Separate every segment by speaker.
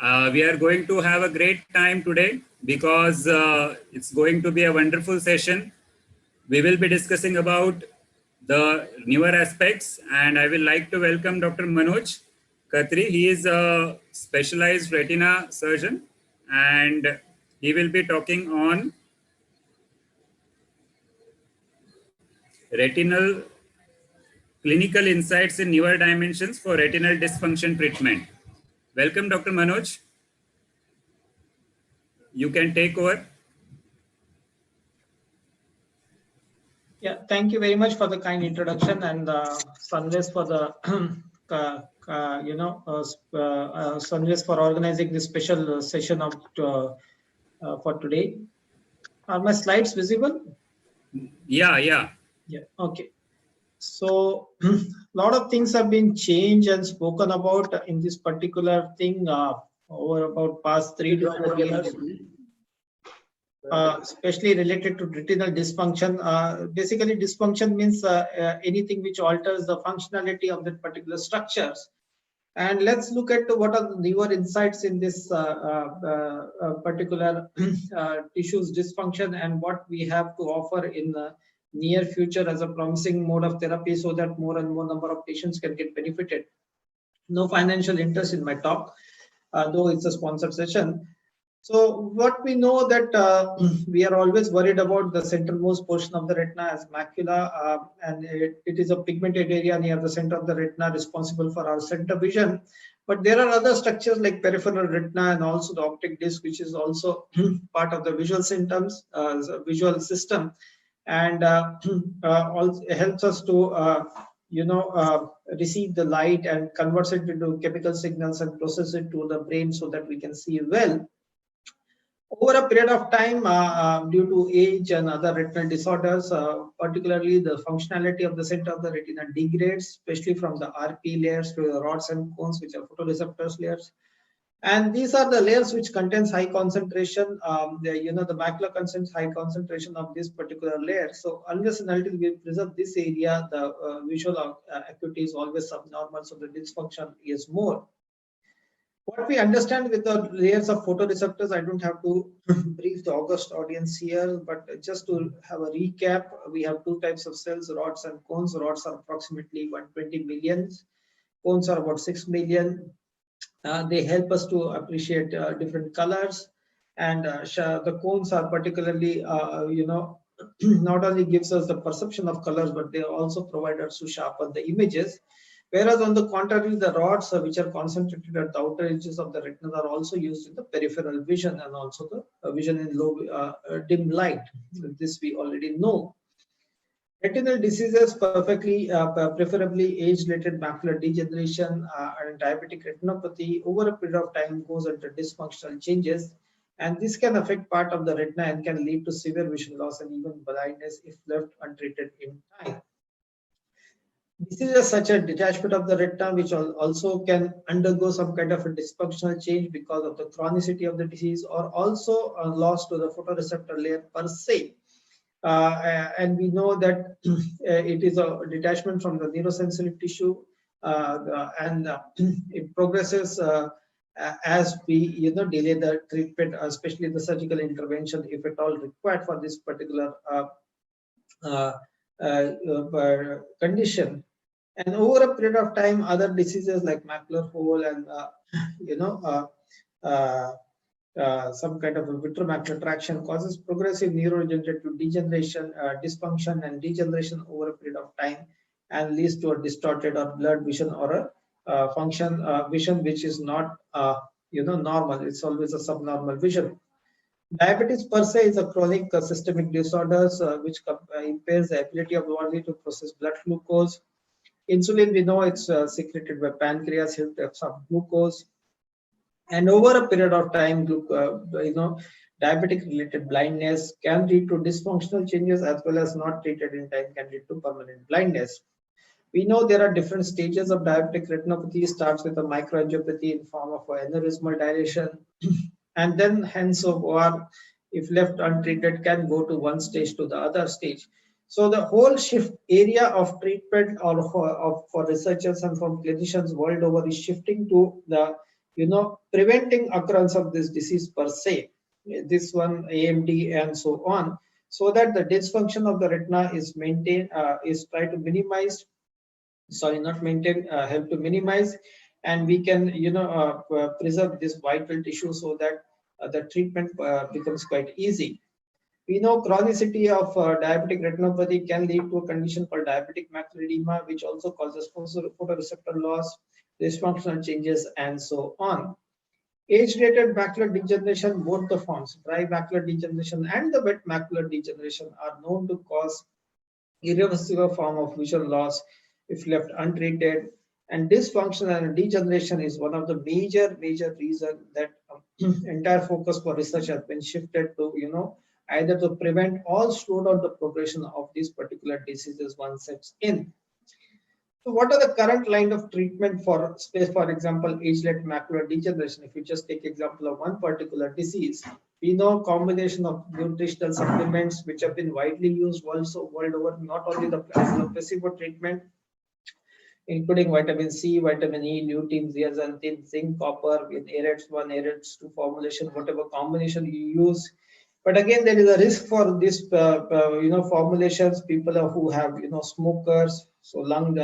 Speaker 1: We are going to have a great time today because it's going to be a wonderful session. We will be discussing about the newer aspects, and I will like to welcome Dr. Manoj Khatri. He is a specialized retina surgeon, and he will be talking on retinal clinical insights in newer dimensions for retinal dysfunction treatment. Welcome, Dr. Manoj. You can take over.
Speaker 2: Yeah, thank you very much for the kind introduction, and Sanjay for the Sanjay for organizing this special session of for today. Are my slides visible?
Speaker 1: Yeah.
Speaker 2: Okay. So a lot of things have been changed and spoken about in this particular thing over about past 3 to 4 years. Especially related to retinal dysfunction. Basically, dysfunction means anything which alters the functionality of that particular structures. And let's look at what are the newer insights in this particular tissues dysfunction and what we have to offer in the near future as a promising mode of therapy, so that more and more number of patients can get benefited. No financial interest in my talk, though it's a sponsored session. So what we know that we are always worried about the centermost portion of the retina as macula, and it is a pigmented area near the center of the retina responsible for our center vision. But there are other structures like peripheral retina and also the optic disc, which is also part of the visual symptoms, visual system, and also helps us to receive the light and converts it into chemical signals and process it to the brain so that we can see well. Over a period of time, due to age and other retinal disorders, particularly the functionality of the center of the retina degrades, especially from the RP layers to the rods and cones, which are photoreceptors layers. And these are the layers which contains high concentration. The macula contains high concentration of this particular layer. So unless and until we preserve this area, the visual acuity is always subnormal. So the dysfunction is more. What we understand with the layers of photoreceptors, I don't have to brief the august audience here, but just to have a recap, we have 2 types of cells, rods and cones. Rods are approximately 120 million, cones are about 6 million. They help us to appreciate different colors, and the cones are particularly, not only gives us the perception of colors, but they also provide us to sharpen the images. Whereas on the contrary, the rods which are concentrated at the outer edges of the retina are also used in the peripheral vision and also the vision in low dim light. This we already know. Retinal diseases, preferably age-related macular degeneration and diabetic retinopathy, over a period of time goes into dysfunctional changes, and this can affect part of the retina and can lead to severe vision loss and even blindness if left untreated in time. Diseases such as detachment of the retina, which also can undergo some kind of a dysfunctional change because of the chronicity of the disease, or also a loss to the photoreceptor layer per se. And we know that it is a detachment from the neurosensory tissue, and it progresses as we delay the treatment, especially the surgical intervention, if at all required for this particular condition. And over a period of time, other diseases like macular hole and some kind of a vitreomacular traction causes progressive neurodegenerative degeneration, dysfunction and degeneration over a period of time, and leads to a distorted or blurred vision or a vision which is not normal. It's always a subnormal vision. Diabetes per se is a chronic systemic disorders which impairs the ability of the body to process blood glucose. Insulin, we know it's secreted by pancreas, helps to absorb glucose. And over a period of time, diabetic related blindness can lead to dysfunctional changes, as well as not treated in time can lead to permanent blindness. We know there are different stages of diabetic retinopathy. It starts with a microangiopathy in form of aneurysmal dilation, and then hence or if left untreated can go to one stage to the other stage. So the whole shift area of treatment or for researchers and from clinicians world over is shifting to the preventing occurrence of this disease per se, this one AMD and so on, so that the dysfunction of the retina is maintained, is try to minimize, sorry, not maintain, help to minimize, and we can, preserve this vital tissue so that the treatment becomes quite easy. We know chronicity of diabetic retinopathy can lead to a condition called diabetic macular edema, which also causes photoreceptor loss, dysfunctional changes, and so on. Age-related macular degeneration, both the forms, dry macular degeneration and the wet macular degeneration, are known to cause irreversible form of visual loss if left untreated. And dysfunction and degeneration is one of the major reasons that entire focus for research has been shifted to, either to prevent or slow down the progression of these particular diseases once sets in. So what are the current line of treatment for example, age-related macular degeneration? If you just take example of one particular disease, we know combination of nutritional supplements which have been widely used also world over, not only the placebo treatment, including vitamin C, vitamin E, lutein, zeaxanthin, zinc, copper, with AREDS1, AREDS2 formulation, whatever combination you use. But again, there is a risk for this, formulations. People who have, smokers, so lung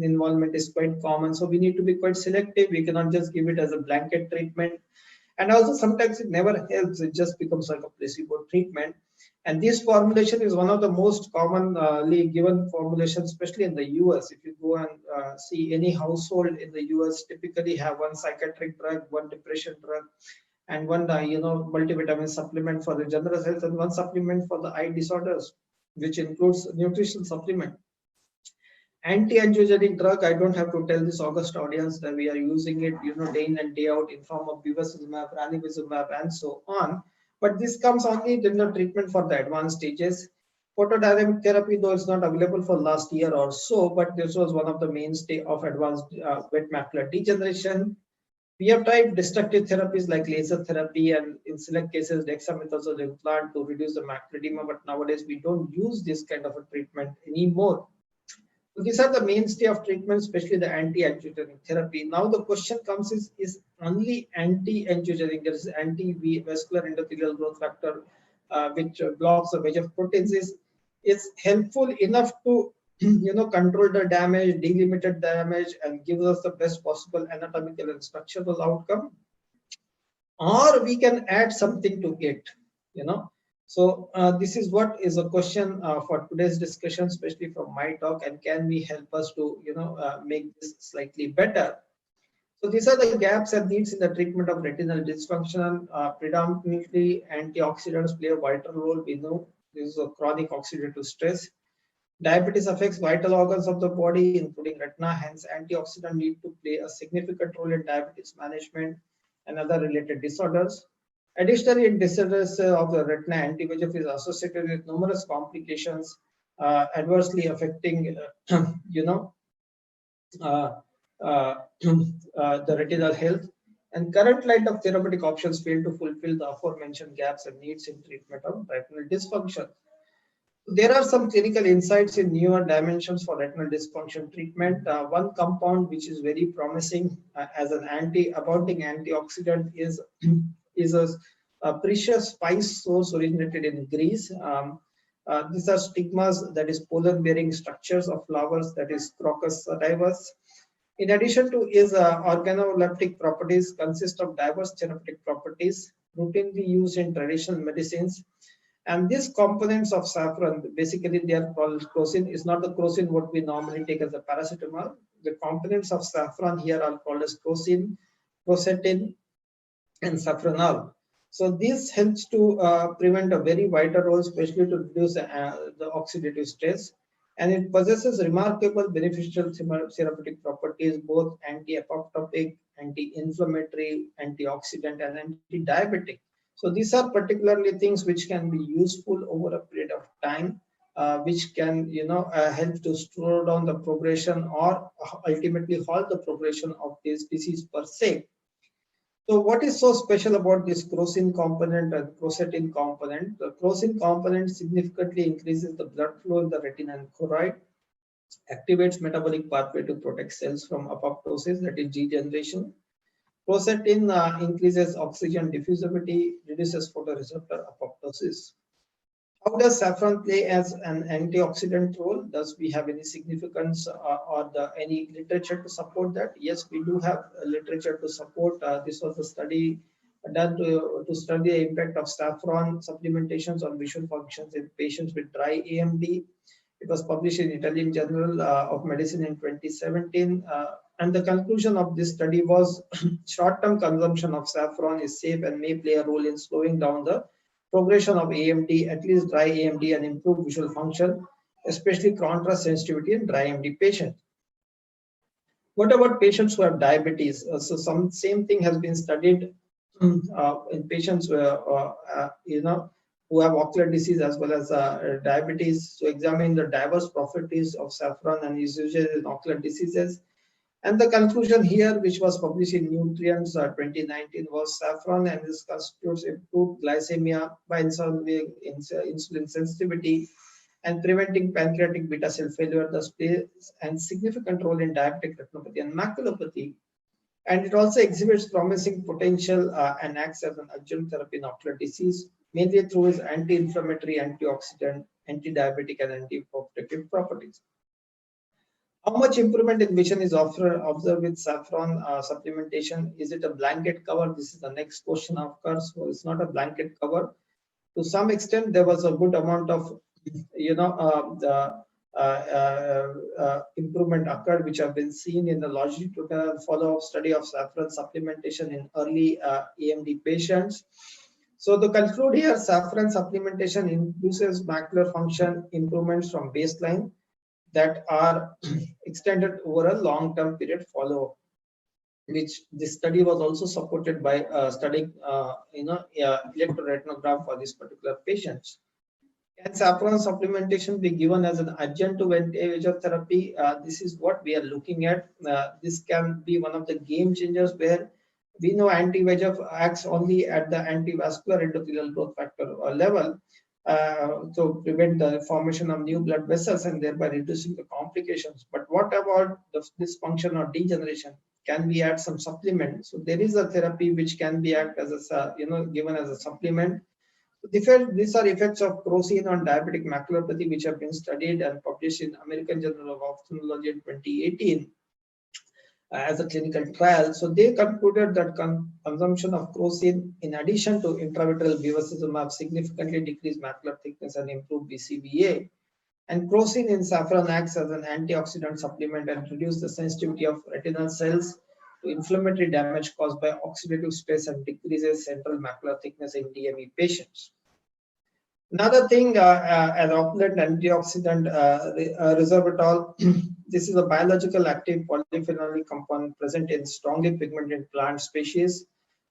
Speaker 2: involvement is quite common. So we need to be quite selective. We cannot just give it as a blanket treatment. And also sometimes it never helps. It just becomes like a placebo treatment. And this formulation is one of the most commonly given formulations, especially in the US. If you go and see any household in the US, typically have one psychiatric drug, one depression drug, and one multivitamin supplement for the general health, and one supplement for the eye disorders, which includes nutrition supplement. Anti-angiogenic drug, I don't have to tell this august audience that we are using it, day in and day out in form of bevacizumab, ranibizumab, and so on. But this comes only in the treatment for the advanced stages. Photodynamic therapy, though it's not available for last year or so, but this was one of the mainstay of advanced wet macular degeneration. We have tried destructive therapies like laser therapy and in select cases dexamethasone implant to reduce the macular edema, but nowadays we don't use this kind of a treatment anymore. So these are the mainstay of treatment, especially the anti-angiogenic therapy. Now the question comes is only anti-angiogenic, there is anti-vascular endothelial growth factor, which blocks the VEGF proteins, is helpful enough to control the damage, delimited damage, and gives us the best possible anatomical and structural outcome, or we can add something to it, So this is what is a question for today's discussion, especially from my talk, and can we help us to make this slightly better? So these are the gaps and needs in the treatment of retinal dysfunction. Predominantly antioxidants play a vital role. We know this is a chronic oxidative stress. Diabetes affects vital organs of the body, including retina. Hence, antioxidants need to play a significant role in diabetes management and other related disorders. Additionally, in disorders of the retina, anti-VEGF is associated with numerous complications, adversely affecting, the retinal health. And current line of therapeutic options fail to fulfill the aforementioned gaps and needs in treatment of retinal dysfunction. There are some clinical insights in newer dimensions for retinal dysfunction treatment. One compound which is very promising as an abounding antioxidant is a precious spice source originated in Greece. These are stigmas, that is pollen-bearing structures of flowers, that is Crocus sativus. In addition to its organoleptic properties, consist of diverse therapeutic properties routinely used in traditional medicines. And these components of saffron, basically they are called crocin. Is not the crocin what we normally take as a paracetamol. The components of saffron here are called as crocin, quercetin, and saffronol. So this helps to prevent a very vital role, especially to reduce the oxidative stress. And it possesses remarkable beneficial therapeutic properties, both anti-apoptotic, anti-inflammatory, antioxidant, and anti-diabetic. So these are particularly things which can be useful over a period of time, which can help to slow down the progression or ultimately halt the progression of this disease per se. So what is so special about this crocin component and quercetin component? The crocin component significantly increases the blood flow in the retina and choroid, activates metabolic pathway to protect cells from apoptosis, that is degeneration, Crocin increases oxygen diffusivity, reduces photoreceptor apoptosis. How does saffron play as an antioxidant role? Does we have any significance or any literature to support that? Yes, we do have literature to support. This was a study done to study the impact of saffron supplementations on visual functions in patients with dry AMD. It was published in Italian Journal of Medicine in 2017. And the conclusion of this study was short-term consumption of saffron is safe and may play a role in slowing down the progression of AMD, at least dry AMD, and improve visual function, especially contrast sensitivity in dry AMD patients. What about patients who have diabetes? So some same thing has been studied in patients who have ocular disease as well as diabetes. So examine the diverse properties of saffron and its usage in ocular diseases. And the conclusion here, which was published in Nutrients 2019, was saffron and this constitutes improved glycemia by solving insulin sensitivity and preventing pancreatic beta cell failure, thus plays a significant role in diabetic retinopathy and maculopathy. And it also exhibits promising potential and acts as an adjunct therapy in ocular disease, mainly through its anti-inflammatory, antioxidant, anti-diabetic, and anti-protective properties. How much improvement in vision is observed with saffron supplementation? Is it a blanket cover? This is the next question, of course. So it's not a blanket cover. To some extent, there was a good amount of, improvement occurred, which have been seen in the longitudinal follow-up study of saffron supplementation in early AMD patients. So to conclude here, saffron supplementation induces macular function improvements from baseline that are extended over a long-term period follow-up, which this study was also supported by studying, electroretinograph for these particular patients. Can saffron supplementation be given as an adjunct to anti-VEGF therapy? This is what we are looking at. This can be one of the game changers where we know anti-VEGF acts only at the antivascular endothelial growth factor level to prevent the formation of new blood vessels and thereby reducing the complications. But what about the dysfunction or degeneration? Can we add some supplement? So there is a therapy which can be given as a supplement. These are effects of Crocin on diabetic maculopathy, which have been studied and published in American Journal of Ophthalmology in 2018 as a clinical trial. So they concluded that consumption of Crocin, in addition to intravitreal Bevacizumab, significantly decreased macular thickness and improved BCVA. And Crocin in saffron acts as an antioxidant supplement and reduces the sensitivity of retinal cells to inflammatory damage caused by oxidative stress and decreases central macular thickness in DME patients. Another thing, an opulent antioxidant, resveratrol. This is a biological active polyphenolic compound present in strongly pigmented plant species,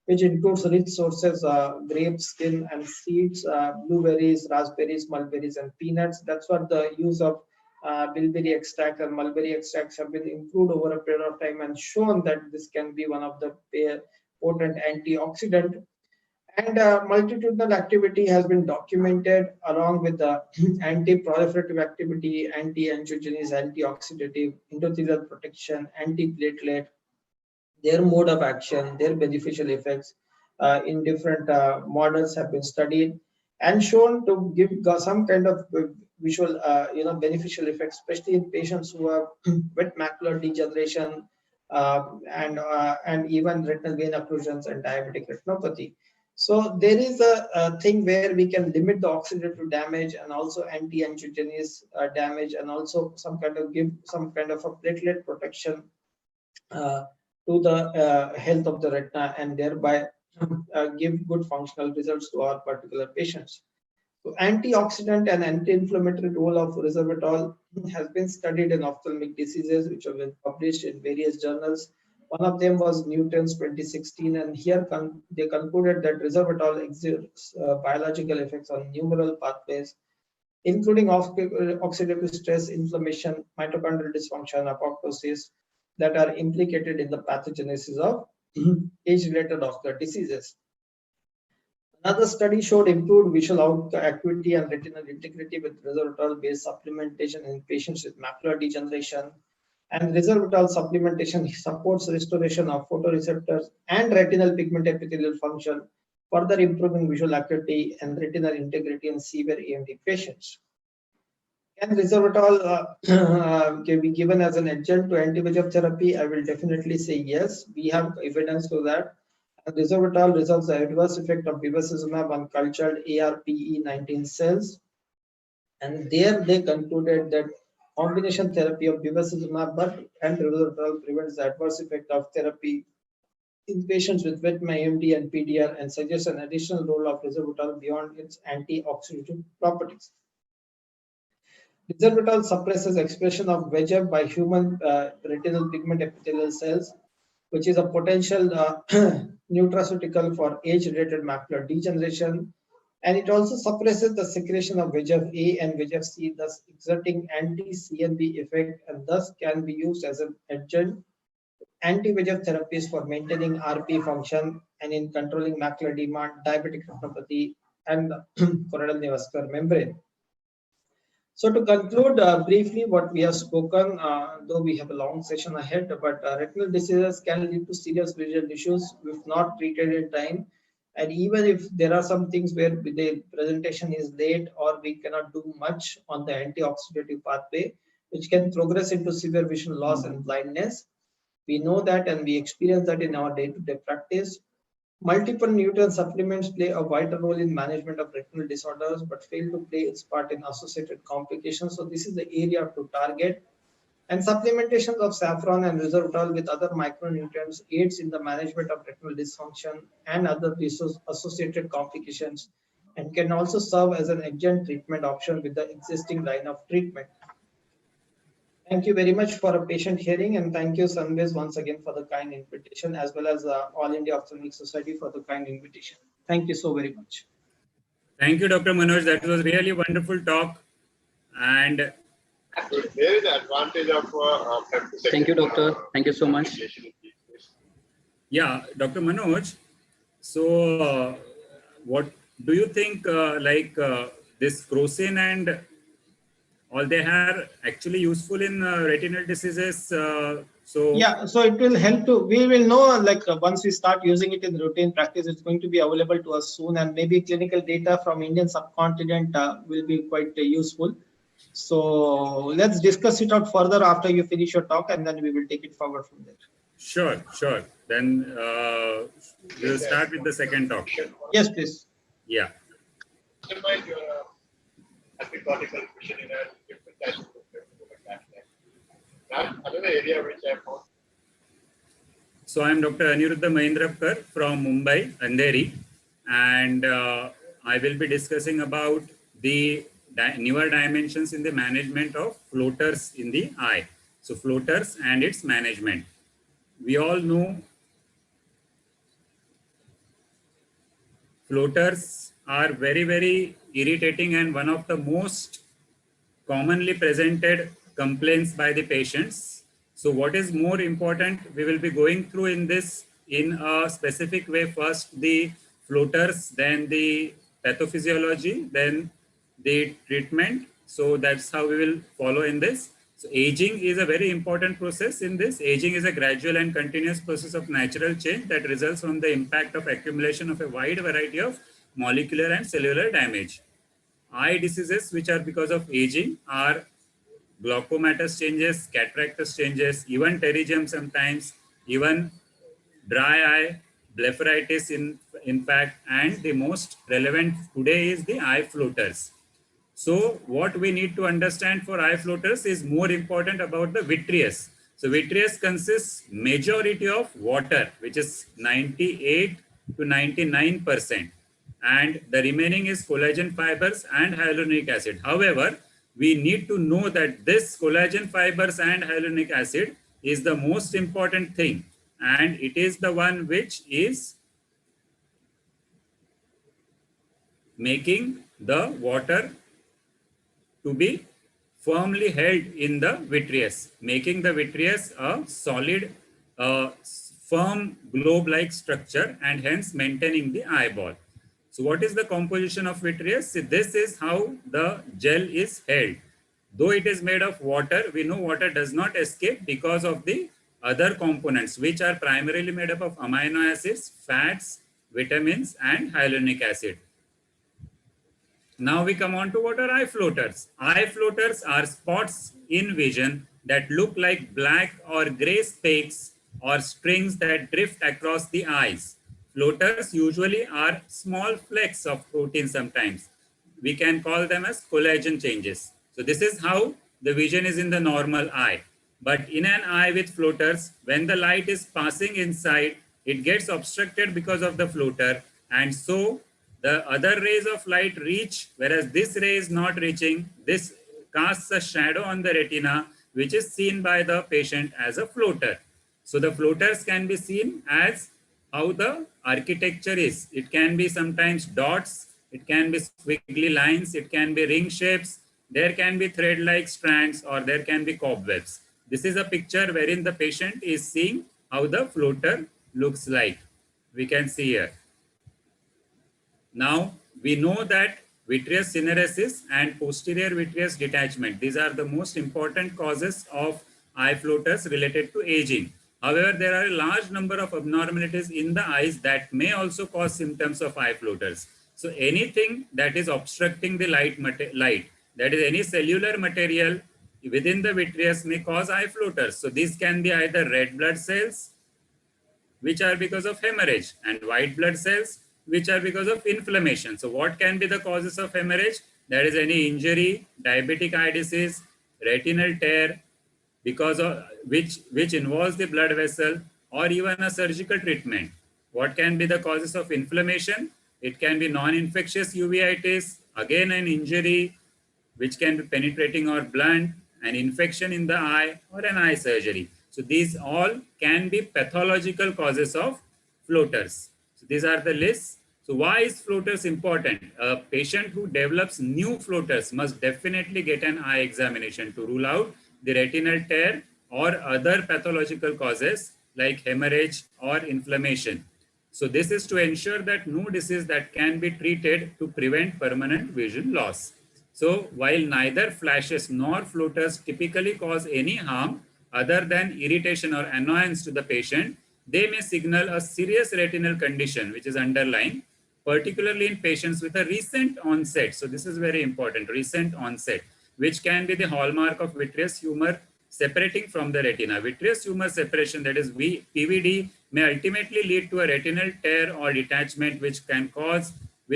Speaker 2: which includes rich sources, grapes, skin, and seeds, blueberries, raspberries, mulberries, and peanuts. That's what the use of bilberry extract and mulberry extracts have been improved over a period of time and shown that this can be one of the potent antioxidant. And multitudinal activity has been documented along with the anti-proliferative activity, anti-angiogenesis, antioxidative, endothelial protection, anti-platelet, their mode of action, their beneficial effects in different models have been studied and shown to give some kind of visual, beneficial effects, especially in patients who have wet macular degeneration and even retinal vein occlusions and diabetic retinopathy. So there is a thing where we can limit the oxidative damage and also anti-angiogenesis damage, and also give some kind of a platelet protection to the health of the retina, and thereby give good functional results to our particular patients. So antioxidant and anti-inflammatory role of resveratrol has been studied in ophthalmic diseases, which have been published in various journals. One of them was Newton's 2016, and here they concluded that resveratrol exerts biological effects on numerous pathways, including oxidative stress, inflammation, mitochondrial dysfunction, apoptosis, that are implicated in the pathogenesis of age-related ocular diseases. Another study showed improved visual acuity and retinal integrity with resveratrol-based supplementation in patients with macular degeneration. And resveratrol supplementation supports restoration of photoreceptors and retinal pigment epithelial function, further improving visual acuity and retinal integrity in severe AMD patients. Can resveratrol can be given as an adjunct to anti-VEGF therapy? I will definitely say yes. We have evidence for that. Resveratrol resolves the adverse effect of bevacizumab on cultured ARPE19 cells. And there they concluded that combination therapy of bevacizumab and resveratrol prevents the adverse effect of therapy in patients with wet AMD and PDR and suggests an additional role of resveratrol beyond its antioxidant properties. Resveratrol suppresses expression of VEGF by human retinal pigment epithelial cells, which is a potential nutraceutical for age-related macular degeneration. And it also suppresses the secretion of VEGF-A and VEGF-C, thus exerting anti-CNV effect, and thus can be used as an adjunct anti-VEGF therapies for maintaining RP function and in controlling macular edema, diabetic retinopathy, and choroidal neovascular membrane. So to conclude briefly what we have spoken, though we have a long session ahead, but retinal diseases can lead to serious visual issues if not treated in time. And even if there are some things where the presentation is late or we cannot do much on the antioxidative pathway, which can progress into severe vision loss and blindness. We know that and we experience that in our day-to-day practice. Multiple nutrient supplements play a vital role in management of retinal disorders, but fail to play its part in associated complications. So this is the area to target. And supplementation of saffron and resveratrol with other micronutrients aids in the management of retinal dysfunction and other associated complications, and can also serve as an adjunct treatment option with the existing line of treatment. Thank you very much for a patient hearing, and thank you, Sanvez, once again for the kind invitation, as well as All India Ophthalmic Society for the kind invitation. Thank you so very much.
Speaker 1: Thank you, Dr. Manoj. That was really wonderful talk. And
Speaker 3: there is an advantage of
Speaker 4: thank you, doctor. Thank you so much.
Speaker 1: Yeah, Dr. Manoj. So, what do you think? This Crocin and all, they are actually useful in retinal diseases. So
Speaker 2: yeah, so it will help to, we will know once we start using it in routine practice, it's going to be available to us soon, and maybe clinical data from Indian subcontinent will be quite useful. So let's discuss it out further after you finish your talk, and then we will take it forward from there.
Speaker 1: Sure, sure. Then we'll start with the second talk.
Speaker 2: Yes, please.
Speaker 1: Yeah.
Speaker 3: Another area which I found.
Speaker 1: So I'm Dr. Aniruddha Mahendrapkar from Mumbai, Andheri, and I will be discussing about the newer dimensions in the management of floaters in the eye. So floaters and its management. We all know floaters are very, very irritating and one of the most commonly presented complaints by the patients. So what is more important, we will be going through in this in a specific way. First the floaters, then the pathophysiology, then the treatment. So that's how we will follow in this. So aging is a very important process in this. Aging is a gradual and continuous process of natural change that results from the impact of accumulation of a wide variety of molecular and cellular damage. Eye diseases which are because of aging are glaucomatous changes, cataractous changes, even pterygium sometimes, even dry eye, blepharitis in fact, and the most relevant today is the eye floaters. So what we need to understand for eye floaters is more important about the vitreous. So vitreous consists majority of water, which is 98 to 99%. And the remaining is collagen fibers and hyaluronic acid. However, we need to know that this collagen fibers and hyaluronic acid is the most important thing. And it is the one which is making the water to be firmly held in the vitreous, making the vitreous a solid, firm globe-like structure and hence maintaining the eyeball. So what is the composition of vitreous? This is how the gel is held. Though it is made of water, we know water does not escape because of the other components, which are primarily made up of amino acids, fats, vitamins, and hyaluronic acid. Now we come on to what are eye floaters. Eye floaters are spots in vision that look like black or gray specks or strings that drift across the eyes. Floaters usually are small flecks of protein sometimes. We can call them as collagen changes. So this is how the vision is in the normal eye. But in an eye with floaters, when the light is passing inside, it gets obstructed because of the floater, and so the other rays of light reach, whereas this ray is not reaching. This casts a shadow on the retina, which is seen by the patient as a floater. So the floaters can be seen as how the architecture is. It can be sometimes dots, it can be squiggly lines, it can be ring shapes, there can be thread-like strands, or there can be cobwebs. This is a picture wherein the patient is seeing how the floater looks like. We can see here. Now, we know that vitreous syneresis and posterior vitreous detachment, these are the most important causes of eye floaters related to aging. However, there are a large number of abnormalities in the eyes that may also cause symptoms of eye floaters. So anything that is obstructing the light, that is any cellular material within the vitreous, may cause eye floaters. So these can be either red blood cells, which are because of hemorrhage, and white blood cells, which are because of inflammation. So what can be the causes of hemorrhage? That is any injury, diabetic eye disease, retinal tear, because of which involves the blood vessel, or even a surgical treatment. What can be the causes of inflammation? It can be non-infectious uveitis, again an injury, which can be penetrating or blunt, an infection in the eye, or an eye surgery. So these all can be pathological causes of floaters. So these are the lists. So why is floaters important? A patient who develops new floaters must definitely get an eye examination to rule out the retinal tear or other pathological causes like hemorrhage or inflammation. So this is to ensure that no disease that can be treated to prevent permanent vision loss. So while neither flashes nor floaters typically cause any harm other than irritation or annoyance to the patient, they may signal a serious retinal condition which is underlying, particularly in patients with a recent onset. So this is very important, recent onset, which can be the hallmark of vitreous humor separating from the retina. Vitreous humor separation, that is PVD, may ultimately lead to a retinal tear or detachment, which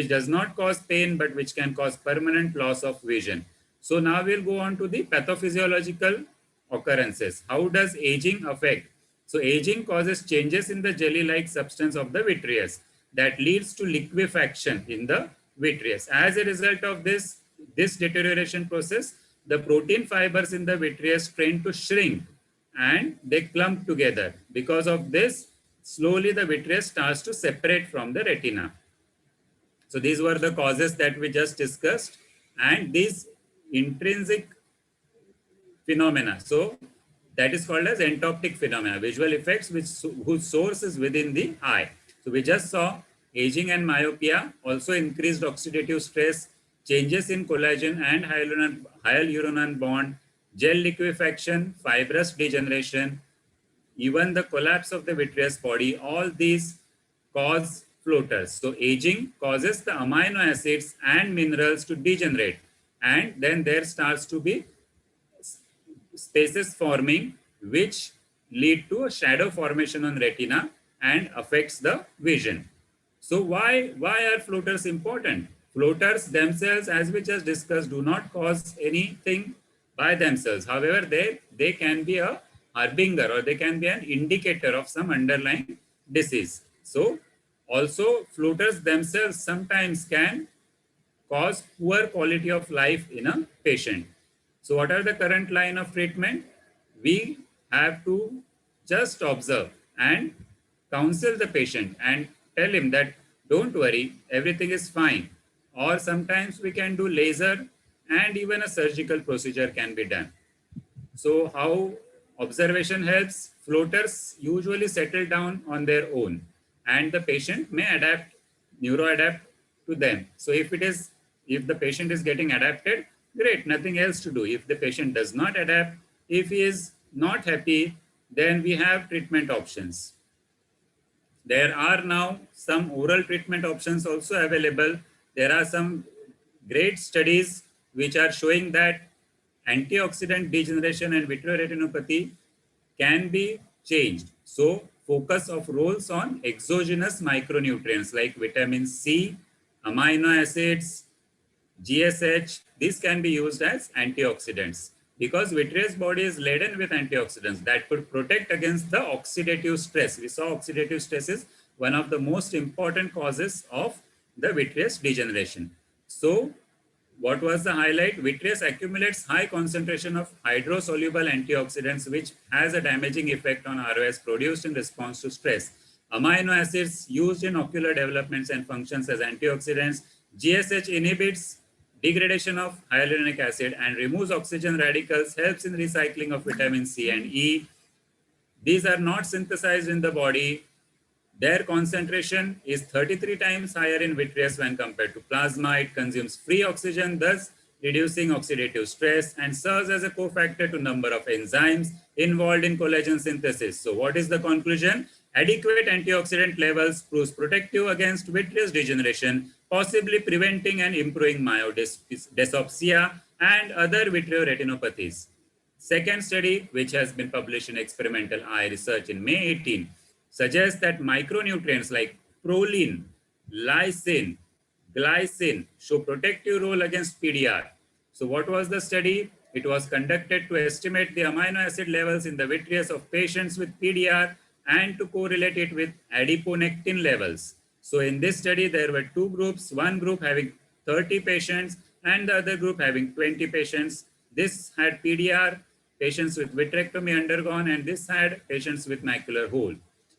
Speaker 1: does not cause pain, but which can cause permanent loss of vision. So now we'll go on to the pathophysiological occurrences. How does aging affect? So aging causes changes in the jelly-like substance of the vitreous that leads to liquefaction in the vitreous. As a result of this deterioration process, the protein fibers in the vitreous tend to shrink and they clump together. Because of this, slowly the vitreous starts to separate from the retina. So these were the causes that we just discussed, and these intrinsic phenomena. So that is called as entoptic phenomena, visual effects whose source is within the eye. So we just saw aging and myopia, also increased oxidative stress, changes in collagen and hyaluronan bond, gel liquefaction, fibrous degeneration, even the collapse of the vitreous body, all these cause floaters. So aging causes the amino acids and minerals to degenerate, and then there starts to be spaces forming which lead to a shadow formation on retina and affects the vision. So why are floaters important? Floaters themselves, as we just discussed, do not cause anything by themselves. However, they can be a harbinger, or they can be an indicator of some underlying disease. So also floaters themselves sometimes can cause poor quality of life in a patient. So what are the current line of treatment? We have to just observe and counsel the patient and tell him that don't worry, everything is fine. Or sometimes we can do laser, and even a surgical procedure can be done. So how observation helps? Floaters usually settle down on their own, and the patient may neuroadapt to them. So if the patient is getting adapted, Great, nothing else to do. If the patient does not adapt, if he is not happy, then we have treatment options. There are now some oral treatment options also available. There are some great studies which are showing that antioxidant degeneration and vitreoretinopathy can be changed. So focus of roles on exogenous micronutrients like vitamin C, amino acids, GSH, these can be used as antioxidants because vitreous body is laden with antioxidants that could protect against the oxidative stress. We saw oxidative stress is one of the most important causes of the vitreous degeneration. So what was the highlight? Vitreous accumulates high concentration of hydrosoluble antioxidants, which has a damaging effect on ROS produced in response to stress. Amino acids used in ocular developments and functions as antioxidants. GSH inhibits degradation of hyaluronic acid and removes oxygen radicals, helps in recycling of vitamin C and E. These are not synthesized in the body. Their concentration is 33 times higher in vitreous when compared to plasma. It consumes free oxygen, thus reducing oxidative stress, and serves as a cofactor to number of enzymes involved in collagen synthesis. So what is the conclusion? Adequate antioxidant levels proves protective against vitreous degeneration, possibly preventing and improving myodysopsia and other vitreoretinopathies. Second study, which has been published in Experimental Eye Research in May 18, suggests that micronutrients like proline, lysine, glycine show protective role against PDR. So what was the study? It was conducted to estimate the amino acid levels in the vitreous of patients with PDR and to correlate it with adiponectin levels. So in this study, there were two groups, one group having 30 patients and the other group having 20 patients. This had PDR, patients with vitrectomy undergone, and this had patients with macular hole.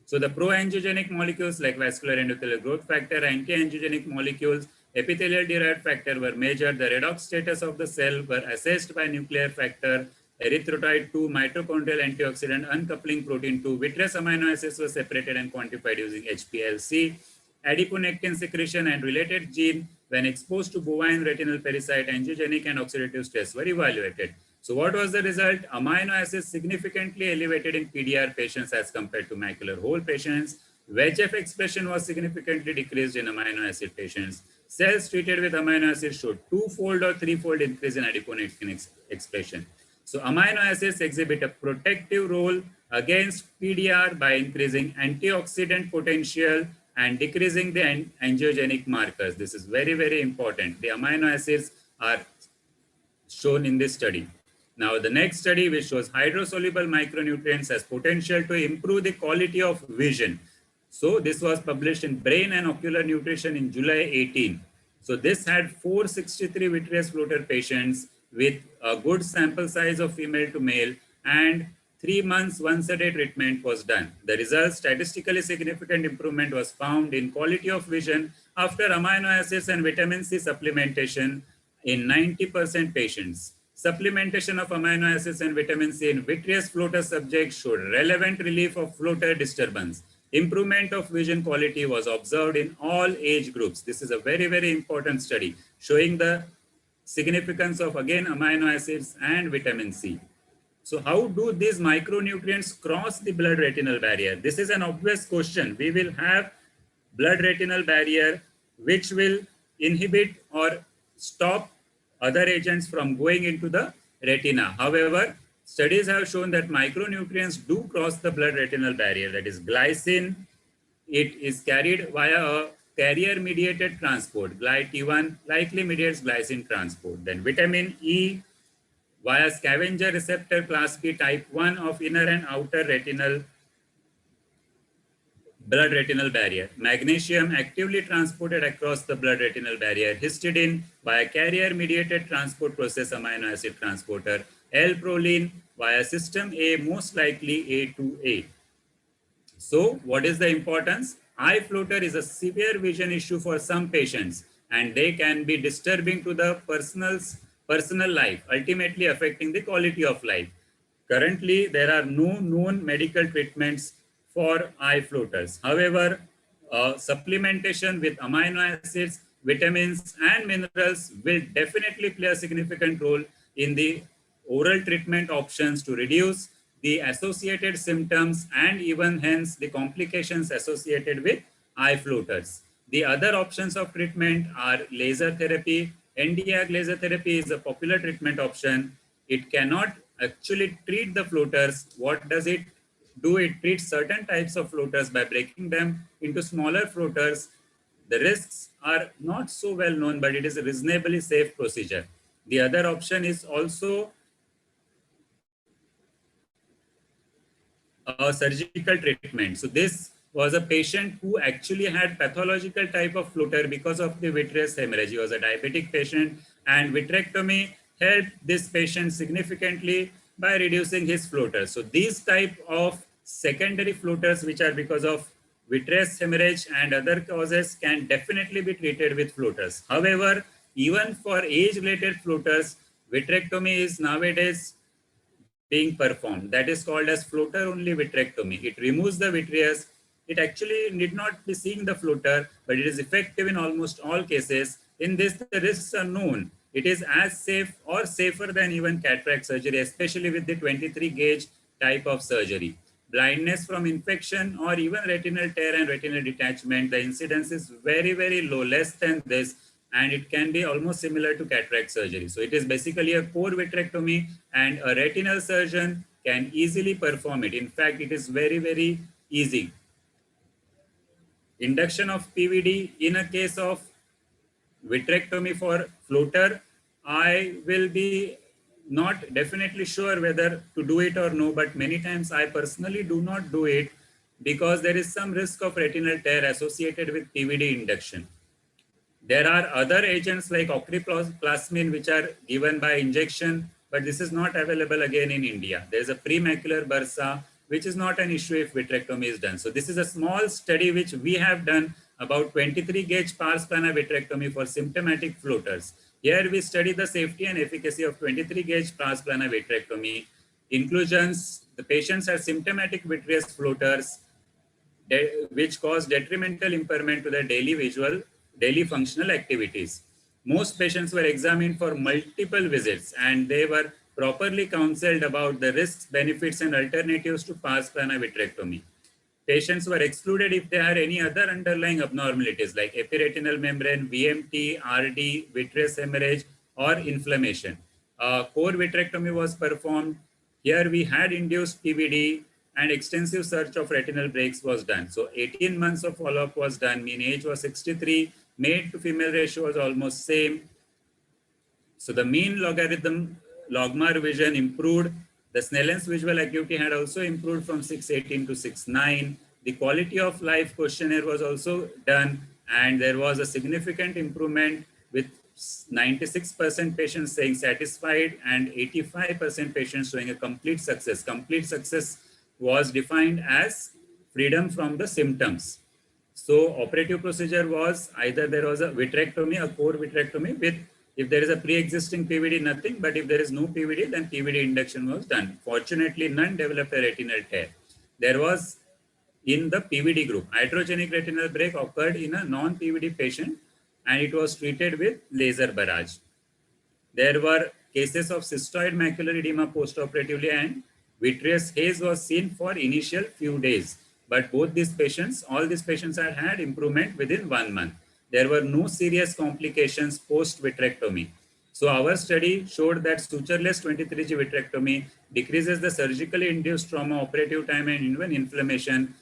Speaker 1: So the pro-angiogenic molecules like vascular endothelial growth factor, anti-angiogenic molecules, epithelial derived factor were measured. The redox status of the cell were assessed by nuclear factor, erythrocyte 2, mitochondrial antioxidant, uncoupling protein 2, vitreous amino acids were separated and quantified using HPLC. Adiponectin secretion and related gene when exposed to bovine retinal pericyte, angiogenic and oxidative stress were evaluated. So what was the result? Amino acids significantly elevated in PDR patients as compared to macular hole patients. VEGF expression was significantly decreased in amino acid patients. Cells treated with amino acids showed twofold or threefold increase in adiponectin expression. So amino acids exhibit a protective role against PDR by increasing antioxidant potential and decreasing the angiogenic markers. This is very, very important. The amino acids are shown in this study. Now, the next study, which shows hydrosoluble micronutrients has potential to improve the quality of vision. So this was published in Brain and Ocular Nutrition in July 18. So this had 463 vitreous floater patients with a good sample size of female to male, and 3 months once a day treatment was done. The result, statistically significant improvement was found in quality of vision after amino acids and vitamin C supplementation in 90% patients. Supplementation of amino acids and vitamin C in vitreous floater subjects showed relevant relief of floater disturbance. Improvement of vision quality was observed in all age groups. This is a very, very important study showing the significance of, again, amino acids and vitamin C. So how do these micronutrients cross the blood retinal barrier? This is an obvious question. We will have blood retinal barrier which will inhibit or stop other agents from going into the retina. However, studies have shown that micronutrients do cross the blood retinal barrier. That is glycine. It is carried via a carrier-mediated transport. GlyT1 likely mediates glycine transport. Then vitamin E via scavenger receptor class P type 1 of inner and outer retinal blood retinal barrier. Magnesium actively transported across the blood retinal barrier. Histidine via carrier-mediated transport process amino acid transporter. L-proline via system A, most likely A2A. So what is the importance? Eye floater is a severe vision issue for some patients, and they can be disturbing to the personal life, ultimately affecting the quality of life. Currently, there are no known medical treatments for eye floaters. However, supplementation with amino acids vitamins and minerals will definitely play a significant role in the oral treatment options to reduce the associated symptoms and even hence the complications associated with eye floaters. The other options of treatment are laser therapy. Nd:YAG laser therapy is a popular treatment option. It cannot actually treat the floaters. What does it do? It treats certain types of floaters by breaking them into smaller floaters. The risks are not so well known, but it is a reasonably safe procedure. The other option is also a surgical treatment. So this was a patient who actually had pathological type of floater because of the vitreous hemorrhage. He was a diabetic patient, and vitrectomy helped this patient significantly by reducing his floaters. So these type of secondary floaters, which are because of vitreous hemorrhage and other causes, can definitely be treated with floaters. However, even for age-related floaters, vitrectomy is nowadays being performed. That is called as floater-only vitrectomy. It removes the vitreous. It actually need not be seeing the floater, but it is effective in almost all cases. In this, the risks are known. It is as safe or safer than even cataract surgery, especially with the 23 gauge type of surgery. Blindness from infection or even retinal tear and retinal detachment, the incidence is very, very low, less than this, and it can be almost similar to cataract surgery. So it is basically a core vitrectomy, and a retinal surgeon can easily perform it. In fact, it is very, very easy. Induction of PVD in a case of vitrectomy for floater, I will be not definitely sure whether to do it or no, but many times I personally do not do it because there is some risk of retinal tear associated with PVD induction. There are other agents like ochriplasmin which are given by injection, but this is not available again in India. There is a Pre-Macular Bursa, which is not an issue if vitrectomy is done. So this is a small study which we have done about 23 gauge pars plana vitrectomy for symptomatic floaters. Here we study the safety and efficacy of 23 gauge pars plana vitrectomy. Inclusions: the patients are symptomatic vitreous floaters which cause detrimental impairment to their daily functional activities. Most patients were examined for multiple visits and they were properly counseled about the risks, benefits, and alternatives to pars plana vitrectomy. Patients were excluded if they had any other underlying abnormalities like epiretinal membrane, VMT, RD, vitreous hemorrhage, or inflammation. Core vitrectomy was performed. Here we had induced PVD and extensive search of retinal breaks was done. So 18 months of follow-up was done. Mean age was 63. Male to female ratio was almost same. So the mean logmar vision improved. The Snellen's visual acuity had also improved from 618 to 69. The quality of life questionnaire was also done, and there was a significant improvement with 96% patients saying satisfied and 85% patients showing a complete success. Complete success was defined as freedom from the symptoms. So operative procedure was either there was a vitrectomy, a core vitrectomy with, if there is a pre-existing PVD, nothing, but if there is no PVD, then PVD induction was done. Fortunately, none developed a retinal tear. There was, in the PVD group, iatrogenic retinal break occurred in a non-PVD patient and it was treated with laser barrage. There were cases of cystoid macular edema postoperatively and vitreous haze was seen for initial few days. But both these patients, all these patients had improvement within 1 month. There were no serious complications post-vitrectomy. So our study showed that sutureless 23G vitrectomy decreases the surgically induced trauma, operative time, and even inflammation,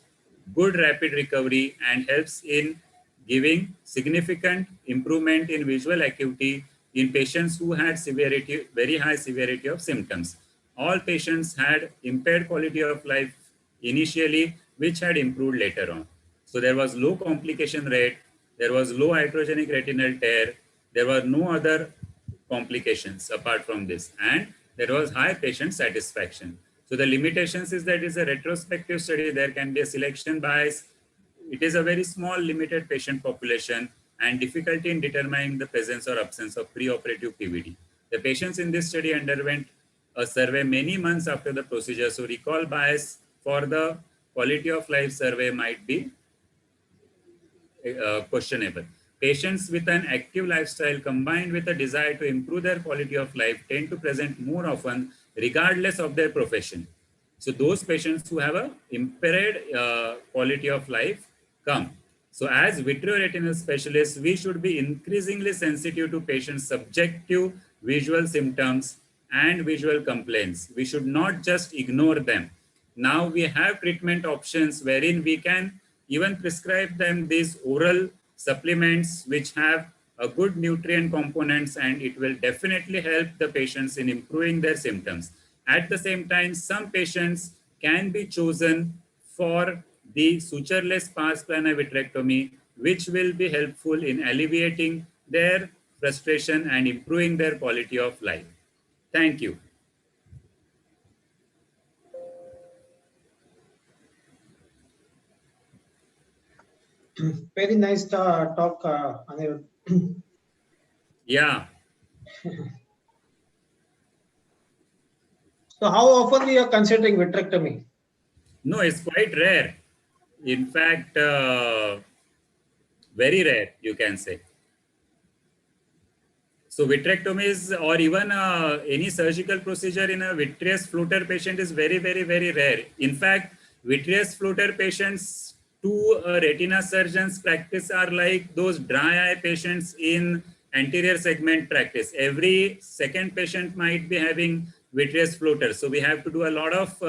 Speaker 1: good rapid recovery, and helps in giving significant improvement in visual acuity in patients who had severity, very high severity of symptoms. All patients had impaired quality of life initially, which had improved later on. So there was low complication rate, there was low iatrogenic retinal tear, there were no other complications apart from this, and there was high patient satisfaction. So the limitations is that it is a retrospective study, there can be a selection bias, it is a very small limited patient population, and difficulty in determining the presence or absence of preoperative PVD. The patients in this study underwent a survey many months after the procedure, so recall bias for the quality of life survey might be questionable. patients with an active lifestyle combined with a desire to improve their quality of life tend to present more often regardless of their profession. So those patients who have a impaired quality of life come. So as vitreoretinal specialists, we should be increasingly sensitive to patients' subjective visual symptoms and visual complaints. We should not just ignore them. Now we have treatment options wherein we can even prescribe them these oral supplements which have a good nutrient components, and it will definitely help the patients in improving their symptoms. At the same time, some patients can be chosen for the sutureless pars plana vitrectomy, which will be helpful in alleviating their frustration and improving their quality of life. Thank you.
Speaker 2: Very nice talk, Anirudh.
Speaker 1: Yeah.
Speaker 2: So how often we are considering vitrectomy?
Speaker 1: No, it's quite rare. In fact, very rare, you can say. So vitrectomies or even any surgical procedure in a vitreous floater patient is very, very, very rare. In fact, vitreous floater patients to a retina surgeon's practice are like those dry eye patients in anterior segment practice. Every second patient might be having vitreous floater. So we have to do a lot of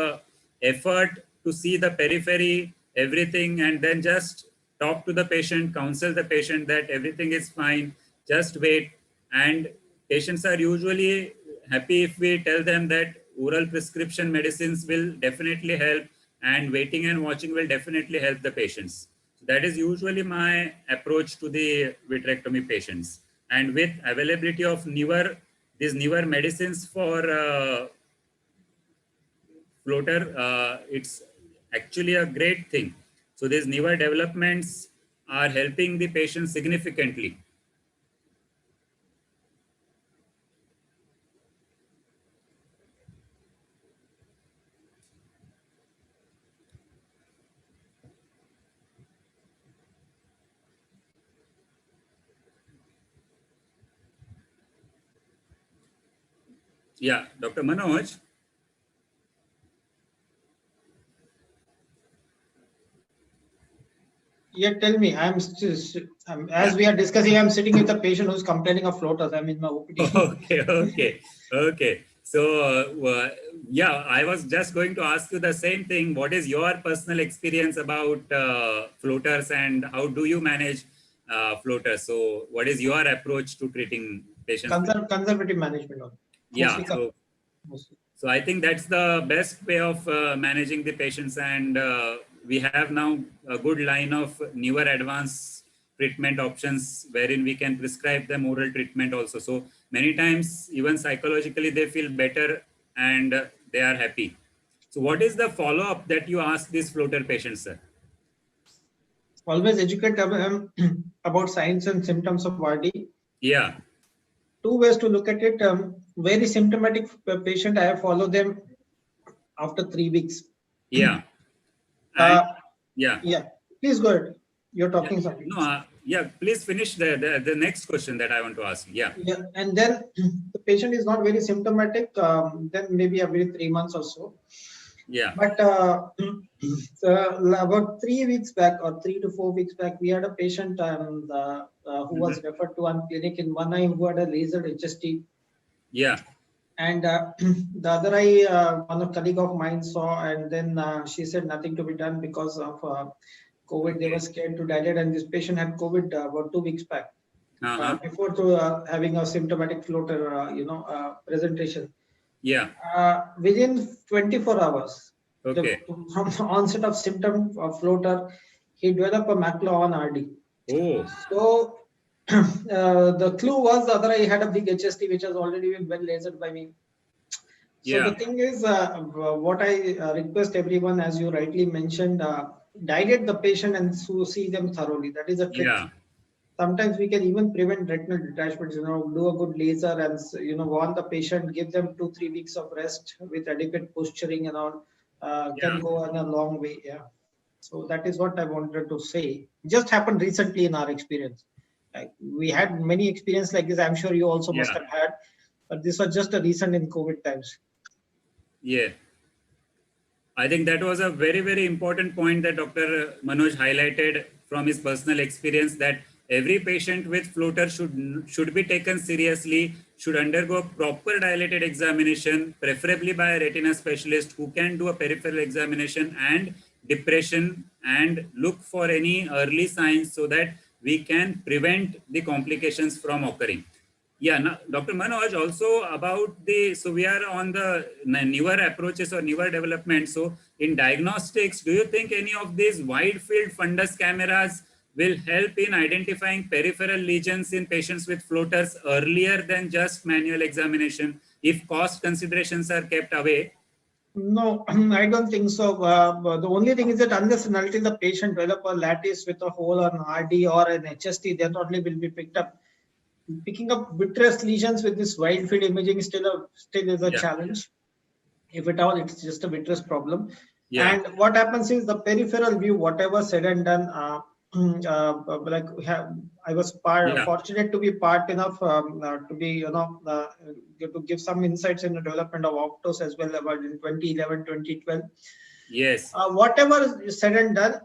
Speaker 1: effort to see the periphery, everything, and then just talk to the patient, counsel the patient that everything is fine, just wait. And patients are usually happy if we tell them that oral prescription medicines will definitely help and waiting and watching will definitely help the patients. So that is usually my approach to the vitrectomy patients. And with availability of these newer medicines for floater, it's actually a great thing. So these newer developments are helping the patient significantly. Yeah, Dr. Manoj.
Speaker 2: Yeah, tell me. As we are discussing, I'm sitting with a patient who's complaining of floaters. I'm in my OPD.
Speaker 1: Okay. So, yeah, I was just going to ask you the same thing. What is your personal experience about floaters and how do you manage floaters? So, what is your approach to treating patients?
Speaker 2: Conservative management.
Speaker 1: Yeah. So I think that's the best way of managing the patients, and we have now a good line of newer advanced treatment options wherein we can prescribe them oral treatment also. So many times even psychologically they feel better and they are happy. So what is the follow-up that you ask these floater patients, sir?
Speaker 2: Always educate them about signs and symptoms of RD.
Speaker 1: Yeah.
Speaker 2: Two ways to look at it. Very symptomatic patient, I have followed them after 3 weeks.
Speaker 1: Yeah.
Speaker 2: Yeah. Please go ahead. You're talking something.
Speaker 1: No, yeah, please finish the next question that I want to ask. Yeah.
Speaker 2: And then the patient is not very symptomatic, then maybe every 3 months or so.
Speaker 1: Yeah.
Speaker 2: But about 3 weeks back or 3 to 4 weeks back, we had a patient who was referred to one clinic in one eye who had a laser HST.
Speaker 1: Yeah.
Speaker 2: And the other eye, one colleague of mine saw, and then she said nothing to be done because of COVID. They were scared to dilate, and this patient had COVID about 2 weeks back, before having a symptomatic floater, presentation.
Speaker 1: Yeah.
Speaker 2: Within 24 hours, from the onset of symptom of floater, he developed a macula on RD.
Speaker 1: Oh.
Speaker 2: So the clue was the other eye had a big HST, which has already been well lasered by me. So the thing is, what I request everyone, as you rightly mentioned, dilate the patient and see them thoroughly. That is a trick.
Speaker 1: Yeah.
Speaker 2: Sometimes we can even prevent retinal detachments, do a good laser and, warn the patient, give them 2-3 weeks of rest with adequate posturing and all, can go in a long way. Yeah. So that is what I wanted to say. Just happened recently in our experience. We had many experience like this. I'm sure you also must
Speaker 1: Yeah.
Speaker 2: have had, but this was just a recent in COVID times.
Speaker 1: Yeah. I think that was a very, very important point that Dr. Manoj highlighted from his personal experience, that every patient with floater should be taken seriously, should undergo proper dilated examination, preferably by a retina specialist who can do a peripheral examination and depression and look for any early signs so that we can prevent the complications from occurring. Yeah, now, Dr. Manoj, also about so we are on the newer approaches or newer development. So in diagnostics, do you think any of these wide field fundus cameras will help in identifying peripheral lesions in patients with floaters earlier than just manual examination, if cost considerations are kept away?
Speaker 2: No, I don't think so. The only thing is that unless and until the patient develop a lattice with a hole or an RD or an HST, that only will be picked up. Picking up vitreous lesions with this wide field imaging still is a challenge. If at all, it's just a vitreous problem.
Speaker 1: Yeah.
Speaker 2: And what happens is the peripheral view, whatever said and done, I was fortunate to be part enough to be, to give some insights in the development of Optos as well about in 2011, 2012.
Speaker 1: Yes.
Speaker 2: Whatever is said and done,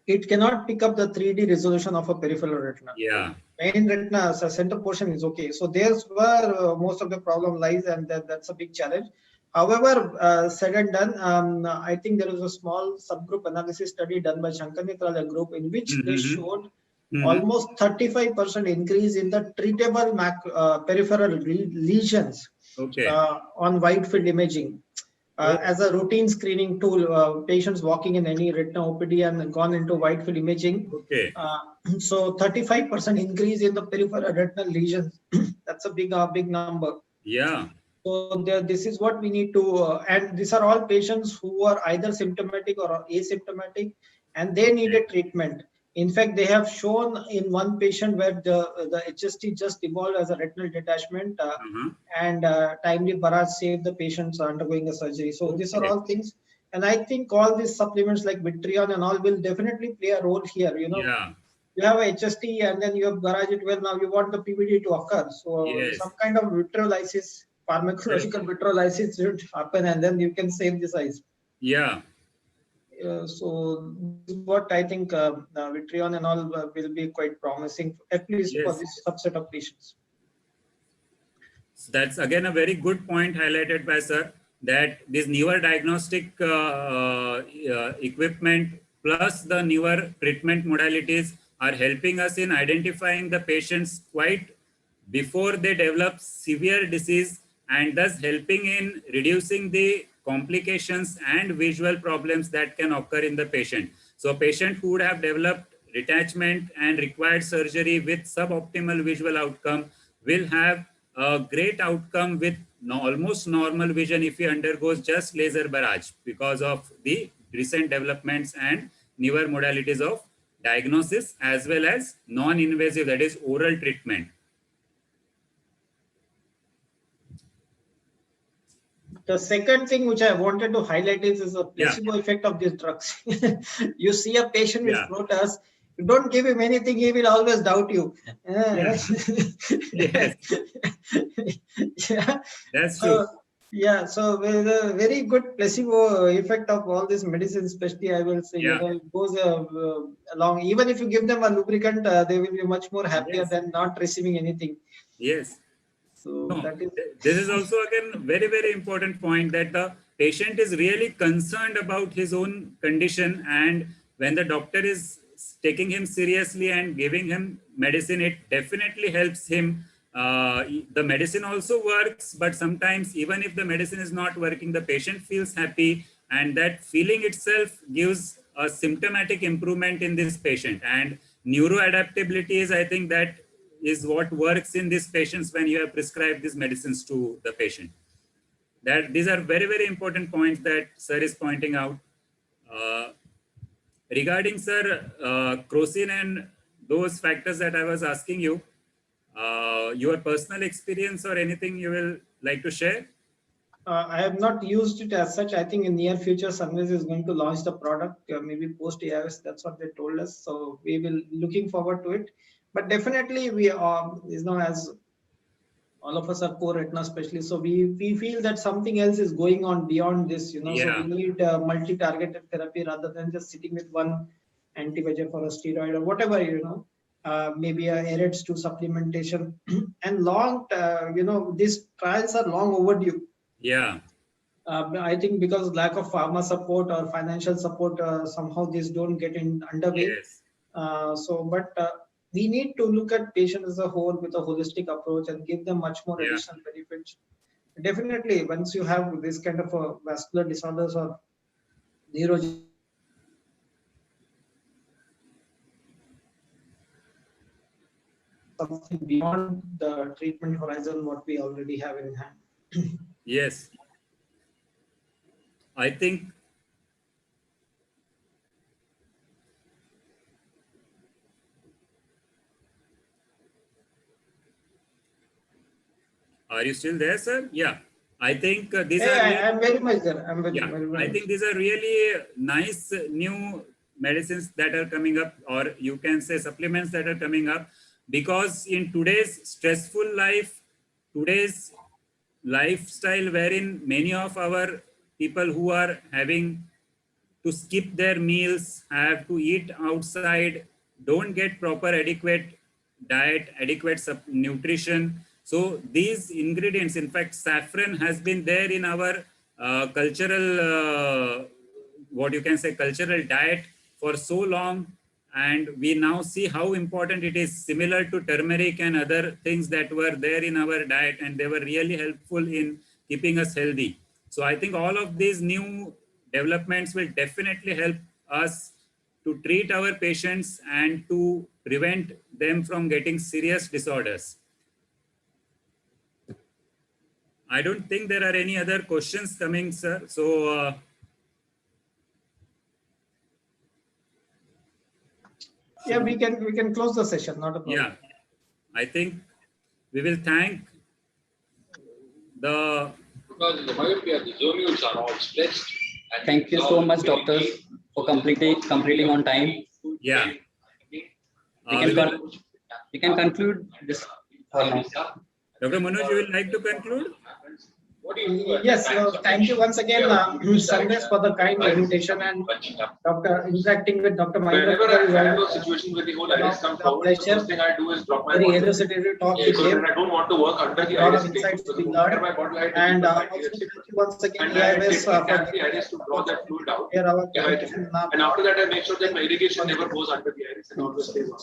Speaker 2: it cannot pick up the 3D resolution of a peripheral retina.
Speaker 1: Yeah.
Speaker 2: Main retina, so center portion is okay. So there's where most of the problem lies, and that's a big challenge. However, said and done, I think there was a small subgroup analysis study done by Shankar Mitrala group in which they showed almost 35% increase in the treatable peripheral lesions on wide field imaging. As a routine screening tool, patients walking in any retina OPD and gone into wide field imaging.
Speaker 1: Okay.
Speaker 2: So 35% increase in the peripheral retinal lesions. That's a big number.
Speaker 1: Yeah.
Speaker 2: So this is what we need to, and these are all patients who are either symptomatic or asymptomatic, and they needed treatment. In fact, they have shown in one patient where the HST just evolved as a retinal detachment, and timely barrage saved the patients undergoing a surgery. So these are all things, and I think all these supplements like Vitrion and all will definitely play a role here. You have a HST and then you have barrage it well. Now you want the PVD to occur, so some kind of vitrolysis, pharmacological vitrolysis should happen, and then you can save this eyes.
Speaker 1: Yeah.
Speaker 2: So this is what I think Vitrion and all will be quite promising, at least for this subset of patients.
Speaker 1: So that's again a very good point highlighted by sir, that this newer diagnostic equipment plus the newer treatment modalities are helping us in identifying the patients quite before they develop severe disease, and thus helping in reducing the complications and visual problems that can occur in the patient. So a patient who would have developed detachment and required surgery with suboptimal visual outcome will have a great outcome with almost normal vision if he undergoes just laser barrage, because of the recent developments and newer modalities of diagnosis as well as non-invasive, that is oral treatment.
Speaker 2: The second thing which I wanted to highlight is the placebo effect of these drugs. You see a patient with floaters, you don't give him anything, he will always doubt you.
Speaker 1: Yes. That's true.
Speaker 2: So with a very good placebo effect of all these medicines, especially I will say, it goes along. Even if you give them a lubricant, they will be much more happier than not receiving anything.
Speaker 1: Yes.
Speaker 2: So
Speaker 1: this is also again very, very important point, that the patient is really concerned about his own condition, and when the doctor is taking him seriously and giving him medicine, it definitely helps him. The medicine also works, but sometimes even if the medicine is not working, the patient feels happy, and that feeling itself gives a symptomatic improvement in this patient. And neuroadaptability is, I think, that is what works in these patients when you have prescribed these medicines to the patient. That these are very, very important points that sir is pointing out. Regarding sir, Crocin and those factors that I was asking you, your personal experience or anything you will like to share?
Speaker 2: I have not used it as such. I think in near future, Sunrise is going to launch the product, maybe post AIOS. That's what they told us. So we will looking forward to it. But definitely we as all of us are core retina specialists, so we feel that something else is going on beyond this, so we need multi-targeted therapy rather than just sitting with one anti-VEGF or a steroid or whatever, maybe a AREDS to supplementation. And these trials are long overdue.
Speaker 1: Yeah.
Speaker 2: I think because lack of pharma support or financial support, somehow these don't get underway.
Speaker 1: Yes.
Speaker 2: We need to look at patients as a whole with a holistic approach and give them much more additional benefits. Definitely, once you have this kind of vascular disorders or neurology, something beyond the treatment horizon what we already have in hand.
Speaker 1: Yes. I think are you still there, sir? Yeah. I think these are.
Speaker 2: I'm very much there. I'm very
Speaker 1: I think these are really nice new medicines that are coming up, or you can say supplements that are coming up, because in today's stressful life, today's lifestyle wherein many of our people who are having to skip their meals, have to eat outside, don't get proper adequate diet, adequate nutrition. So these ingredients, in fact, saffron has been there in our cultural, cultural diet for so long. And we now see how important it is, similar to turmeric and other things that were there in our diet, and they were really helpful in keeping us healthy. So I think all of these new developments will definitely help us to treat our patients and to prevent them from getting serious disorders. I don't think there are any other questions coming, sir. So
Speaker 2: yeah, we can close the session, not a problem.
Speaker 1: Yeah, I think we will thank the.
Speaker 5: Because in the myopia, the zonules are all stretched.
Speaker 4: Thank you so much, doctors, for completing on time.
Speaker 1: Yeah.
Speaker 4: We can conclude this for now.
Speaker 1: Dr. Manoj, you would like to conclude?
Speaker 2: Yes, thank you once again, Sandesh, for the kind invitation and interacting with Dr.
Speaker 5: Whenever I
Speaker 2: Maculopathy.
Speaker 5: have a situation where the whole iris comes forward, the first thing I do is drop my
Speaker 2: Very
Speaker 5: bottle.
Speaker 2: illustrative talk
Speaker 5: So
Speaker 2: with him.
Speaker 5: that I don't want to work under the
Speaker 2: Lot
Speaker 5: iris.
Speaker 2: of insights to be
Speaker 5: So
Speaker 2: learned.
Speaker 5: my bottle, I have to
Speaker 2: And
Speaker 5: keep my
Speaker 2: also
Speaker 5: iris.
Speaker 2: thank you once again,
Speaker 5: And I
Speaker 2: EIOS,
Speaker 5: tap the iris to draw that fluid out.
Speaker 2: here our
Speaker 5: And after that, I make sure that my irrigation never goes under the iris and always stays on.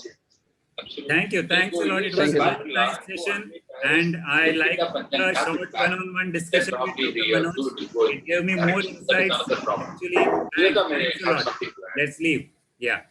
Speaker 1: Thank you. Thanks a lot. It was a very nice session. And I like the short one-on-one discussion with Dr. Manoj. It gave me more insights. Actually, thanks a lot. Let's leave. Yeah.